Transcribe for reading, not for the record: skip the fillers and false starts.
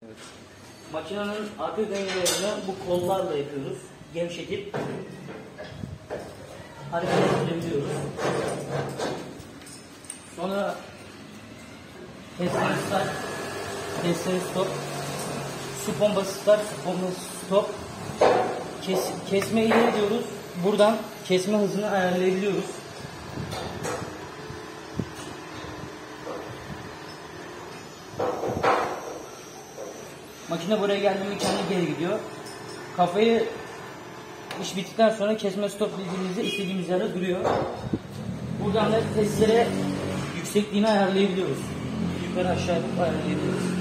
Evet. Makinenin arka dengelerini bu kollarla yapıyoruz. Gevşetip hareket ettirebiliyoruz. Sonra testere start, testere stop, su pompası start, su pompası stop. Kesme ileri diyoruz. Buradan kesme hızını ayarlayabiliyoruz. Makine buraya geldiğinde kendi geri gidiyor. Kafayı iş bittikten sonra kesme stop dediğimizde istediğimiz yerde duruyor. Buradan da testere yüksekliğini ayarlayabiliyoruz. Yukarı aşağı ayarlayabiliyoruz.